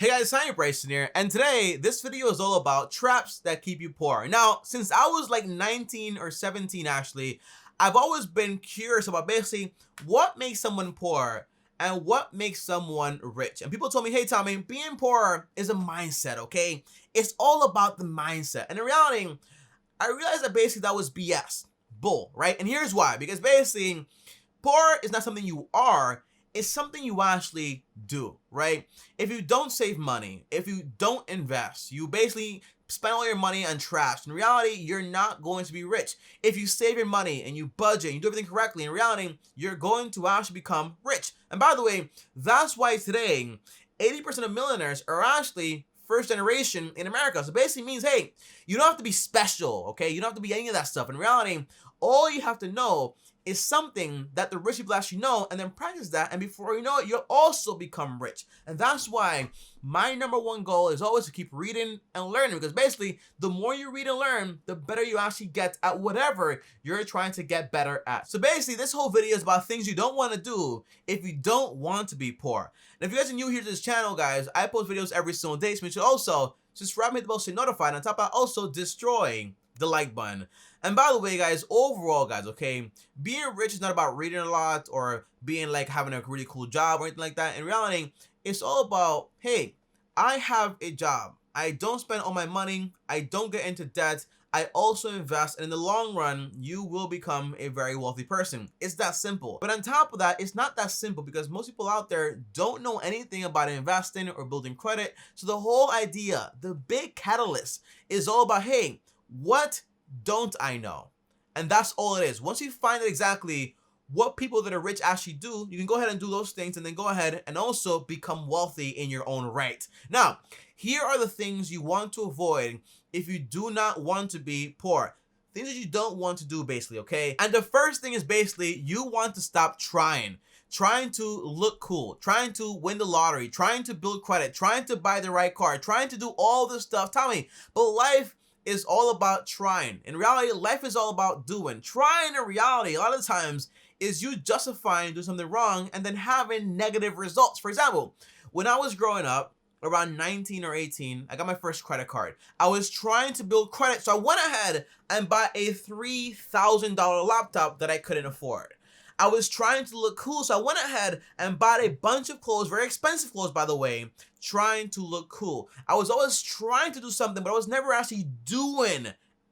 Hey guys, TommyBryson here, and today this video is all about traps that keep you poor. Now, since I was like 19 or 17 actually, I've always been curious about basically what makes someone poor and what makes someone rich. And people told me, hey Tommy, being poor is a mindset, okay? It's all about the mindset. And in reality, I realized that basically that was BS, bull, right? And here's why, because basically poor is not something you are, it's something you actually do, right? If you don't save money, if you don't invest, you basically spend all your money on trash. In reality, you're not going to be rich. If you save your money and you budget and you do everything correctly, in reality, you're going to actually become rich. And by the way, that's why today, 80% of millionaires are actually first generation in America. So basically means, hey, you don't have to be special, okay? You don't have to be any of that stuff. In reality, all you have to know is something that the rich people actually know, and then practice that, and before you know it, you'll also become rich. And that's why my number one goal is always to keep reading and learning, because basically the more you read and learn, the better you actually get at whatever you're trying to get better at. So basically this whole video is about things you don't want to do if you don't want to be poor. And if you guys are new here to this channel, guys, I post videos every single day, so make sure also subscribe, hit the bell, stay notified, and on top of that, also destroy the like button. And by the way, guys, overall, guys, okay, being rich is not about reading a lot or being like having a really cool job or anything like that. In reality, it's all about, hey, I have a job, I don't spend all my money, I don't get into debt, I also invest, and in the long run, you will become a very wealthy person. It's that simple. But on top of that, it's not that simple, because most people out there don't know anything about investing or building credit. So the whole idea, the big catalyst, is all about, hey, what don't I know? And that's all it is. Once you find out exactly what people that are rich actually do, you can go ahead and do those things, and then go ahead and also become wealthy in your own right. Now, here are the things you want to avoid if you do not want to be poor. Things that you don't want to do, basically, okay? And the first thing is basically you want to stop trying to look cool, trying to win the lottery, trying to build credit, trying to buy the right car, trying to do all this stuff. Tommy, but life is all about trying. In reality, life is all about doing. Trying in reality, a lot of times, is you justifying doing something wrong and then having negative results. For example, when I was growing up, around 19 or 18, I got my first credit card. I was trying to build credit, so I went ahead and bought a $3,000 laptop that I couldn't afford. I was trying to look cool, so I went ahead and bought a bunch of clothes, very expensive clothes, by the way, trying to look cool. I was always trying to do something, but I was never actually doing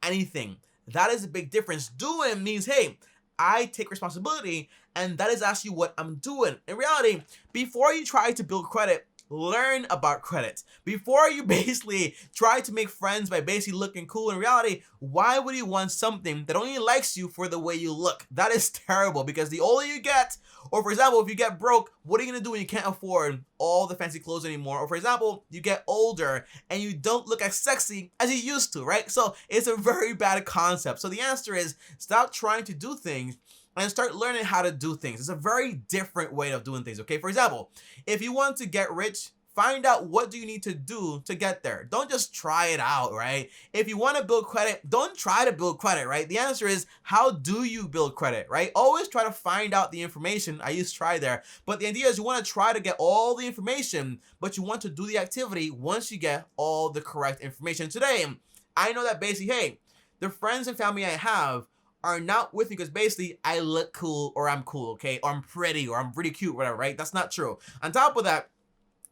anything. That is a big difference. Doing means, hey, I take responsibility, and that is actually what I'm doing. In reality, before you try to build credit, learn about credit. Before you basically try to make friends by basically looking cool, in reality, why would you want something that only likes you for the way you look? That is terrible, because the older you get, or for example, if you get broke, what are you gonna do when you can't afford all the fancy clothes anymore? Or for example, you get older and you don't look as sexy as you used to, right? So it's a very bad concept. So the answer is stop trying to do things and start learning how to do things. It's a very different way of doing things, okay? For example, if you want to get rich, find out what do you need to do to get there. Don't just try it out, right? If you want to build credit, don't try to build credit, right? The answer is, how do you build credit, right? Always try to find out the information. I used try there. But the idea is you want to try to get all the information, but you want to do the activity once you get all the correct information. Today, I know that basically, hey, the friends and family I have are not with me because basically I look cool, or I'm cool, okay? Or I'm pretty, or I'm pretty cute, whatever, right? That's not true. On top of that,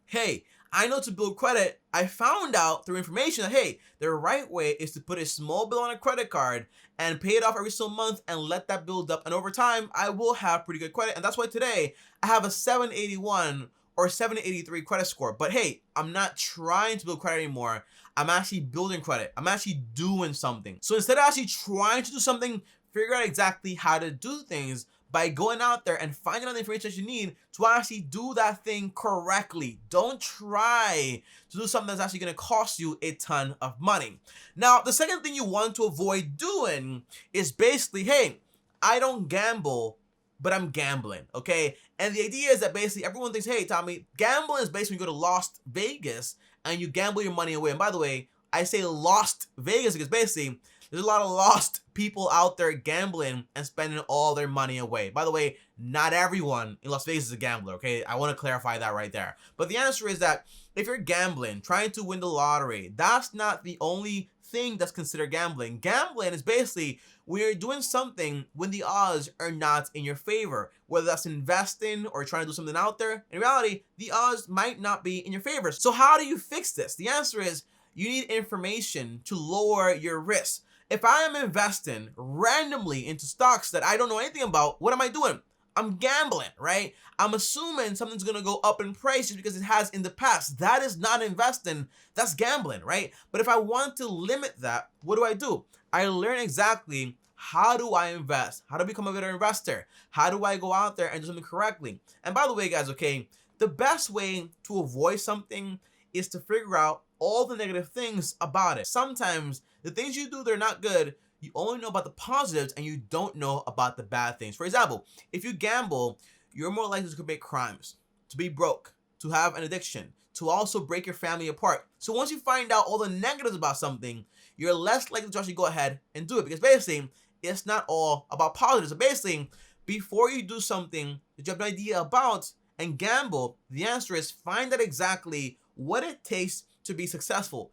hey, I know to build credit, I found out through information that, hey, the right way is to put a small bill on a credit card and pay it off every single month and let that build up. And over time, I will have pretty good credit. And that's why today I have a 781 or 783 credit score. But hey, I'm not trying to build credit anymore. I'm actually building credit. I'm actually doing something. So instead of actually trying to do something, figure out exactly how to do things by going out there and finding out the information that you need to actually do that thing correctly. Don't try to do something that's actually going to cost you a ton of money. Now, the second thing you want to avoid doing is basically, hey, I don't gamble, but I'm gambling, okay? And the idea is that basically everyone thinks, hey, Tommy, gambling is basically when you go to Las Vegas and you gamble your money away. And by the way, I say Lost Vegas because basically There's a lot of lost people out there gambling and spending all their money away. By the way, not everyone in Las Vegas is a gambler, okay? I want to clarify that right there. But the answer is that if you're gambling, trying to win the lottery, that's not the only thing that's considered gambling. Gambling is basically when you're doing something when the odds are not in your favor, whether that's investing or trying to do something out there. In reality, the odds might not be in your favor. So how do you fix this? The answer is you need information to lower your risk. If I am investing randomly into stocks that I don't know anything about, what am I doing? I'm gambling, right? I'm assuming something's gonna go up in price just because it has in the past. That is not investing, that's gambling, right? But if I want to limit that, what do? I learn exactly how do I invest, how to become a better investor, how do I go out there and do something correctly. And by the way, guys, okay, the best way to avoid something is to figure out all the negative things about it. Sometimes the things you do, they're not good. You only know about the positives and you don't know about the bad things. For example, if you gamble, you're more likely to commit crimes, to be broke, to have an addiction, to also break your family apart. So once you find out all the negatives about something, you're less likely to actually go ahead and do it, because basically it's not all about positives. So basically, before you do something that you have an idea about and gamble, the answer is find out exactly what it takes to be successful.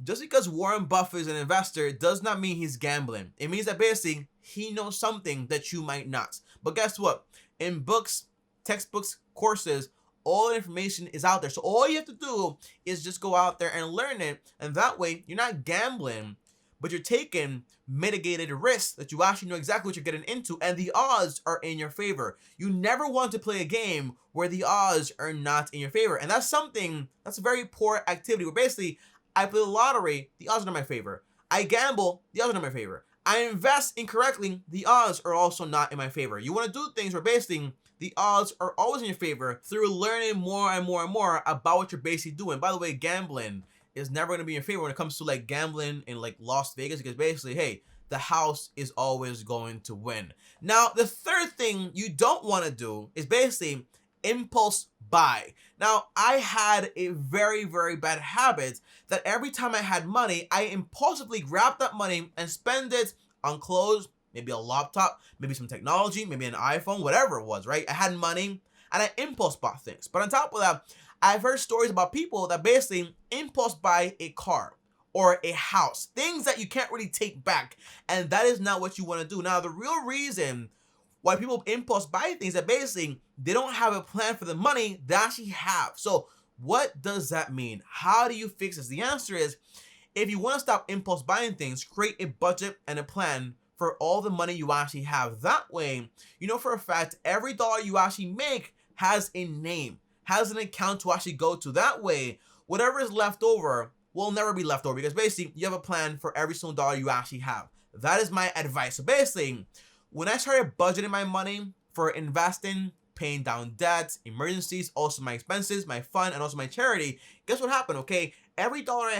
Just because Warren Buffett is an investor does not mean he's gambling. It means that basically he knows something that you might not. But guess what? In books, textbooks, courses, all the information is out there. So all you have to do is just go out there and learn it. And that way you're not gambling, but you're taking mitigated risks that you actually know exactly what you're getting into, and the odds are in your favor. You never want to play a game where the odds are not in your favor. And that's a very poor activity where basically I play the lottery, the odds are in my favor. I gamble, the odds are in my favor. I invest incorrectly, the odds are also not in my favor. You want to do things where basically the odds are always in your favor through learning more and more and more about what you're basically doing. By the way, gambling is never going to be in your favor when it comes to like gambling in like Las Vegas, because basically, hey, the house is always going to win. Now, the third thing you don't want to do is basically impulse buy. Now, I had a very, very bad habit that every time I had money, I impulsively grabbed that money and spend it on clothes, maybe a laptop, maybe some technology, maybe an iPhone, whatever it was, right? I had money and I impulse bought things. But on top of that, I've heard stories about people that basically impulse buy a car or a house, things that you can't really take back. And that is not what you want to do. Now, the real reason why people impulse buy things that basically they don't have a plan for the money they actually have. So what does that mean? How do you fix this? The answer is, if you want to stop impulse buying things, create a budget and a plan for all the money you actually have. That way, you know for a fact, every dollar you actually make has a name, has an account to actually go to. That way, whatever is left over will never be left over, because basically you have a plan for every single dollar you actually have. That is my advice. So basically, when I started budgeting my money for investing, paying down debts, emergencies, also my expenses, my fund, and also my charity, guess what happened, okay? Every dollar I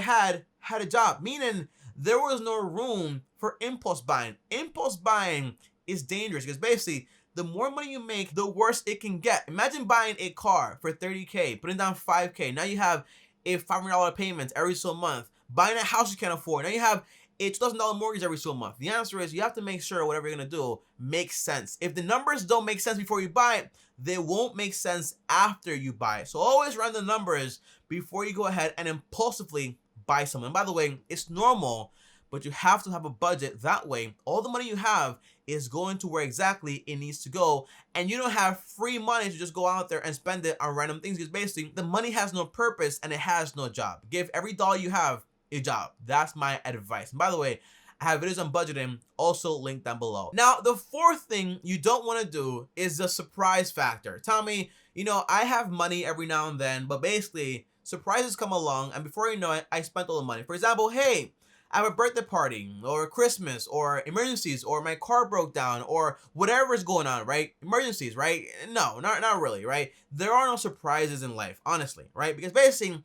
had a job, meaning there was no room for impulse buying. Impulse buying is dangerous because basically the more money you make, the worse it can get. Imagine buying a car for $30K, putting down $5K. Now you have a $500 payment every single month. Buying a house you can't afford. Now you have a $2,000 mortgage every single month. The answer is you have to make sure whatever you're going to do makes sense. If the numbers don't make sense before you buy it, they won't make sense after you buy it. So always run the numbers before you go ahead and impulsively buy something. And by the way, it's normal, but you have to have a budget. That way, all the money you have is going to where exactly it needs to go. And you don't have free money to just go out there and spend it on random things, because basically the money has no purpose and it has no job. Give every dollar you have a job. That's my advice. And by the way, I have videos on budgeting also linked down below. Now, the fourth thing you don't want to do is the surprise factor. Tommy, you know, I have money every now and then, but basically surprises come along and before you know it, I spent all the money. For example, hey, I have a birthday party or Christmas or emergencies or my car broke down or whatever is going on, right? Emergencies, right? No, not really, right? There are no surprises in life, honestly, right? Because basically,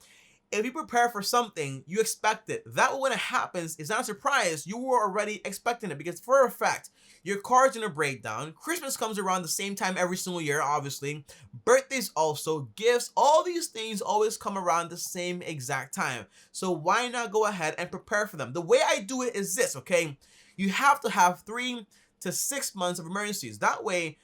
if you prepare for something, you expect it. That way when it happens, it's not a surprise. You were already expecting it because for a fact, your car's gonna break down. Christmas comes around the same time every single year, obviously. Birthdays also, gifts, all these things always come around the same exact time. So why not go ahead and prepare for them? The way I do it is this, okay? You have to have 3 to 6 months of emergencies. That way,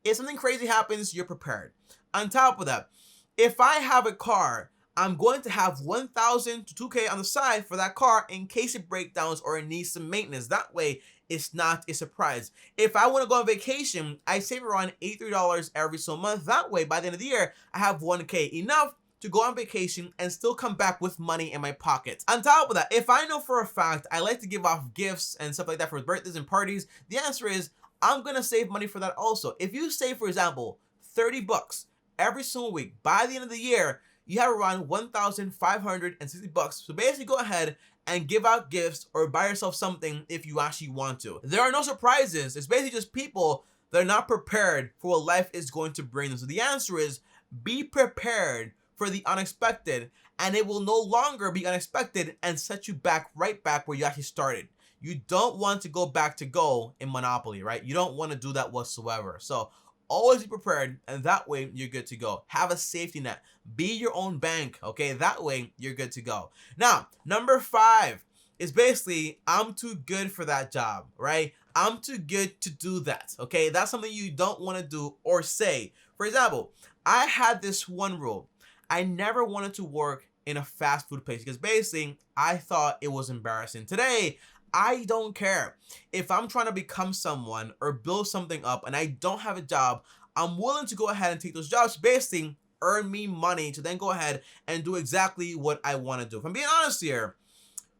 if something crazy happens, you're prepared. On top of that, if I have a car, I'm going to have 1,000 to 2K on the side for that car in case it breaks down or it needs some maintenance. That way, it's not a surprise. If I want to go on vacation, I save around $83 every so month. That way, by the end of the year, I have 1K, enough to go on vacation and still come back with money in my pocket. On top of that, if I know for a fact I like to give off gifts and stuff like that for birthdays and parties, the answer is I'm gonna save money for that also. If you save, for example, 30 bucks every single week, by the end of the year, you have around 1,560 bucks. So basically go ahead and give out gifts or buy yourself something if you actually want to. There are no surprises. It's basically just people that are not prepared for what life is going to bring them. So the answer is be prepared for the unexpected, and it will no longer be unexpected and set you back right back where you actually started. You don't want to go back to go in Monopoly, right? You don't want to do that whatsoever. So always be prepared, and that way you're good to go. Have a safety net. Be your own bank, okay? That way you're good to go. Now, number 5 is basically I'm too good for that job, right? I'm too good to do that, okay? That's something you don't want to do or say. For example, I had this one rule. I never wanted to work in a fast food place because basically I thought it was embarrassing. Today, I don't care. If I'm trying to become someone or build something up and I don't have a job, I'm willing to go ahead and take those jobs, basically earn me money to then go ahead and do exactly what I want to do. If I'm being honest here,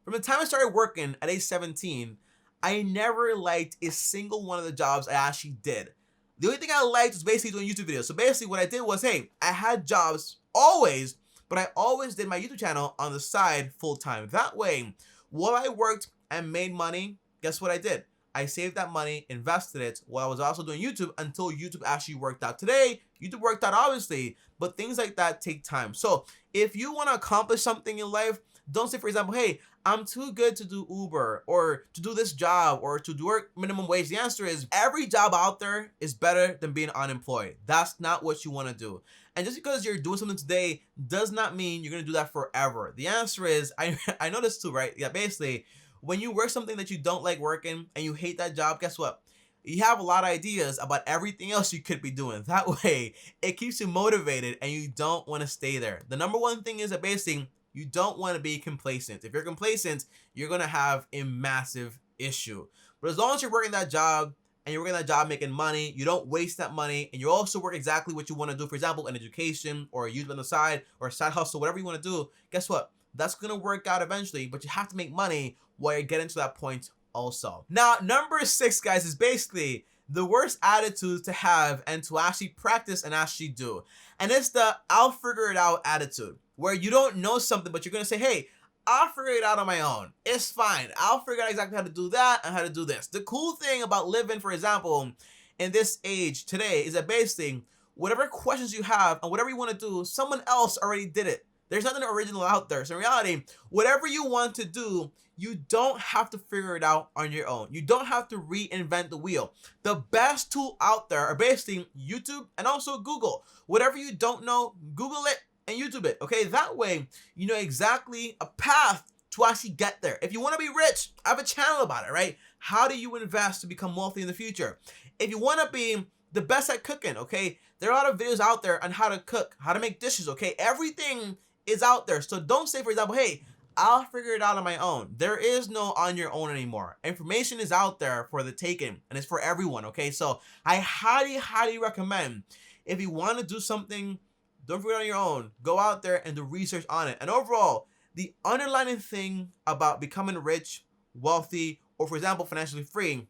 from the time I started working at age 17, I never liked a single one of the jobs I actually did. The only thing I liked was basically doing YouTube videos. So basically what I did was, hey, I had jobs always, but I always did my YouTube channel on the side full time. That way, while I worked and made money, guess what I did? I saved that money, invested it while I was also doing YouTube until YouTube actually worked out. Today, YouTube worked out obviously, but things like that take time. So if you want to accomplish something in life, don't say, for example, hey, I'm too good to do Uber or to do this job or to work minimum wage. The answer is every job out there is better than being unemployed. That's not what you want to do. And just because you're doing something today does not mean you're going to do that forever. The answer is, I know this too, right? Yeah, basically, when you work something that you don't like working and you hate that job, guess what? You have a lot of ideas about everything else you could be doing. That way, it keeps you motivated and you don't want to stay there. The number one thing is that basically, you don't want to be complacent. If you're complacent, you're going to have a massive issue. But as long as you're working that job and you're working that job making money, you don't waste that money, and you also work exactly what you want to do, for example, an education or a YouTube on the side or a side hustle, whatever you want to do, guess what? That's going to work out eventually, but you have to make money while you're getting to that point also. Now, number 6, guys, is basically the worst attitude to have and to actually practice and actually do. And it's the I'll figure it out attitude, where you don't know something, but you're going to say, hey, I'll figure it out on my own. It's fine. I'll figure out exactly how to do that and how to do this. The cool thing about living, for example, in this age today is that basically whatever questions you have and whatever you want to do, someone else already did it. There's nothing original out there. So in reality, whatever you want to do, you don't have to figure it out on your own. You don't have to reinvent the wheel. The best tool out there are basically YouTube and also Google. Whatever you don't know, Google it and YouTube it, okay? That way, you know exactly a path to actually get there. If you want to be rich, I have a channel about it, right? How do you invest to become wealthy in the future? If you want to be the best at cooking, okay? There are a lot of videos out there on how to cook, how to make dishes, okay? Everything is out there. So don't say, for example, hey, I'll figure it out on my own. There is no on your own anymore. Information is out there for the taking, and it's for everyone, okay? So I highly, highly recommend, if you want to do something, don't figure it out on your own. Go out there and do research on it. And overall, the underlying thing about becoming rich, wealthy, or for example, financially free,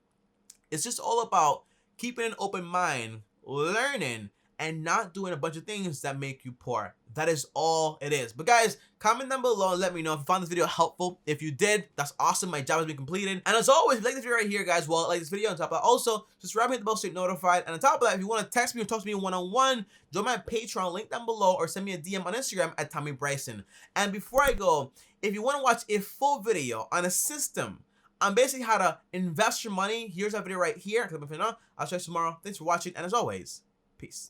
it's just all about keeping an open mind, learning, and not doing a bunch of things that make you poor. That is all it is. But guys, comment down below and let me know if you found this video helpful. If you did, that's awesome. My job has been completed. And as always, if you like this video right here, guys, well, like this video. On top of that, also subscribe, hit the bell so you're notified. And on top of that, if you want to text me or talk to me one-on-one, join my Patreon, link down below, or send me a DM on Instagram at TommyBryson. And before I go, if you want to watch a full video on a system on basically how to invest your money, here's that video right here. I'll show you tomorrow. Thanks for watching, and as always, peace.